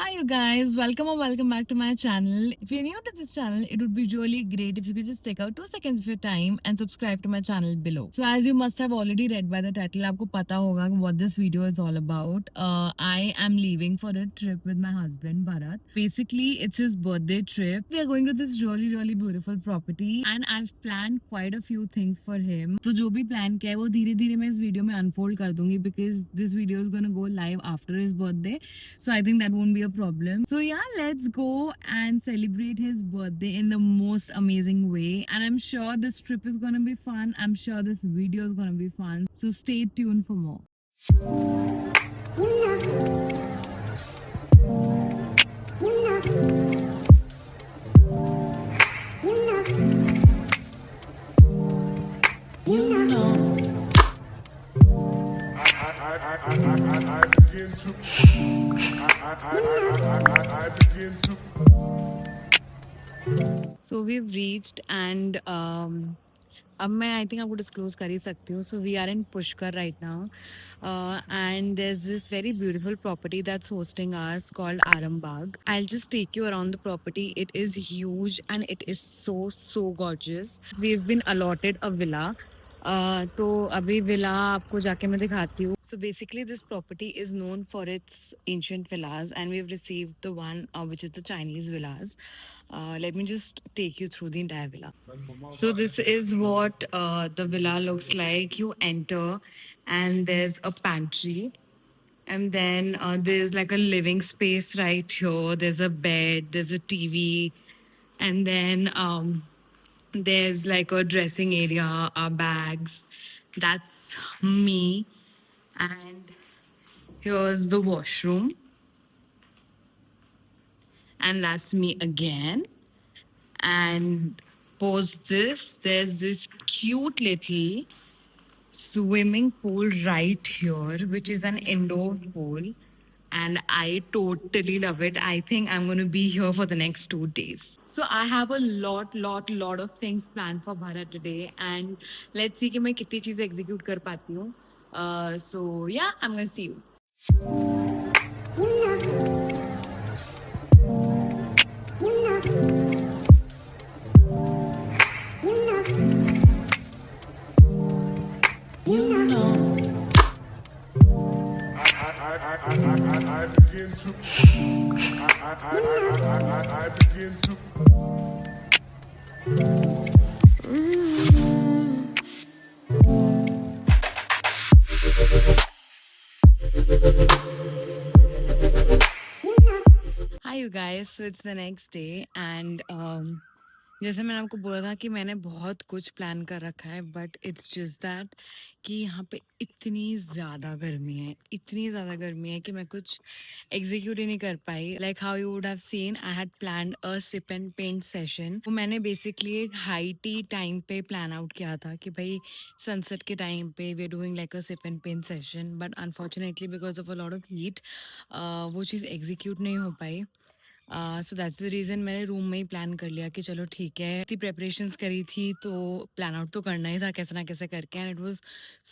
Hi, you guys. Welcome or welcome back to my channel. If you're new to this channel, it would be really great if you could just take out 2 seconds of your time and subscribe to my channel below. So, as you must have already read by the title, आपको पता होगा what this video is all about. I am leaving for a trip with my husband Bharat. Basically, it's his birthday trip. We are going to this really beautiful property, and I've planned quite a few things for him. तो जो भी plan किया है वो धीरे धीरे मैं इस वीडियो में unfold कर दूंगी because this video is gonna go live after his birthday. So I think that won't be a problem. So yeah, let's go and celebrate his birthday in the most amazing way. And I'm sure this trip is gonna be fun. I'm sure this video is gonna be fun. So stay tuned for more. I begin to I begin to So we've reached and अब मैं I think आपको disclose कर ही सकती हूँ. So we are in Pushkar right now and there is this very beautiful property that's hosting us called Aarambagh. I just take you around the property. It is huge and it is so gorgeous. We have been allotted a villa. तो अभी villa आपको जाके मैं दिखाती हूँ. So basically, this property is known for its ancient villas, and we've received the one which is the Chinese villas. Let me just take you through the entire villa. So this is what the villa looks like. You enter, and there's a pantry, and then there's like a living space right here. There's a bed, there's a TV, and then there's like a dressing area, our bags. That's me. And here's the washroom. And that's me again. And post this, there's this cute little swimming pool right here, which is an indoor pool. And I totally love it. I think I'm going to be here for the next 2 days. So I have a lot of things planned for Bharat today. And let's see कि मैं कितनी चीजें execute कर पाती हूँ. So yeah, I'm going to see you. I begin to I begin to Hi you guys, so it's the next day and जैसे मैंने आपको बोला था कि मैंने बहुत कुछ प्लान कर रखा है बट इट्स जस्ट दैट कि यहाँ पे इतनी ज़्यादा गर्मी है कि मैं कुछ एग्जीक्यूट ही नहीं कर पाई. Like how you would have seen I had planned a sip and paint session. तो मैंने बेसिकली एक हाई टी टाइम पे प्लान आउट किया था कि भाई सनसेट के टाइम पे we are doing like a sip and paint session. But unfortunately because of a lot of heat वो चीज़ एग्जीक्यूट नहीं हो पाई. सो दैट्स द रीज़न मैंने रूम में ही प्लान कर लिया कि चलो ठीक है. इतनी प्रेपरेशंस करी थी तो प्लान आउट तो करना ही था कैसे ना कैसे करके. And it was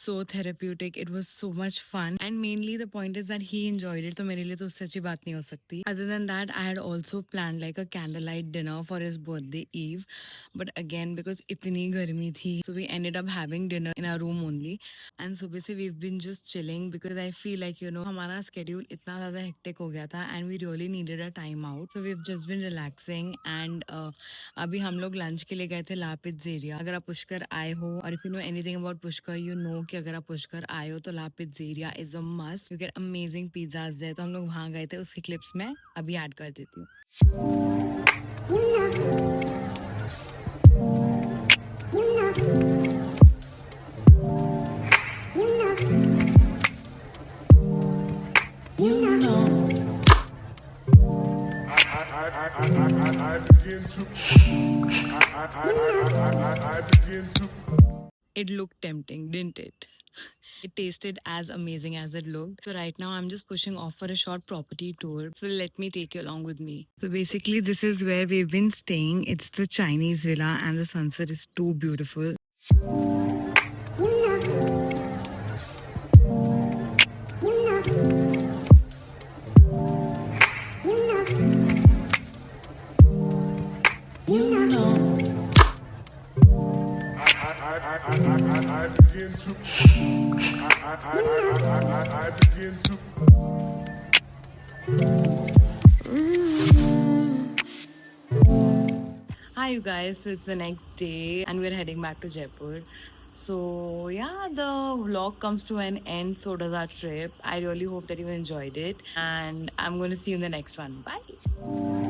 so therapeutic. It was so much fun and mainly the point is that he enjoyed it. तो मेरे लिए तो उससे अच्छी बात नहीं हो सकती. Other than that I had also plan like a candle light dinner for his birthday eve. But again because इतनी गर्मी थी so we ended up having dinner in our room only. And सुबह से we been just chilling because I feel like you know हमारा schedule इतना ज़्यादा hectic हो गया था and we really needed a time out. So we just bin relaxing and अभी हम लोग लंच के लिए गए थे लापित जेरिया. अगर आप पुष्कर आए हो और if you know anything about Pushkar you know कि अगर आप पुष्कर आए हो तो लापित Pizzeria is a must. You get amazing pizzas there. तो हम लोग वहाँ गए थे. उसकी क्लिप्स मैं अभी ऐड कर देती हूँ. I begin to I begin to It looked tempting, didn't it? It tasted as amazing as it looked. So right now I'm just pushing off for a short property tour. So let me take you along with me. So basically this is where we've been staying. It's the Chinese villa and the sunset is too beautiful. You know. I begin to I begin to Hi, you guys. So it's the next day, and we're heading back to Jaipur. So, yeah, the vlog comes to an end. So does our trip. I really hope that you enjoyed it. And I'm going to see you in the next one. Bye.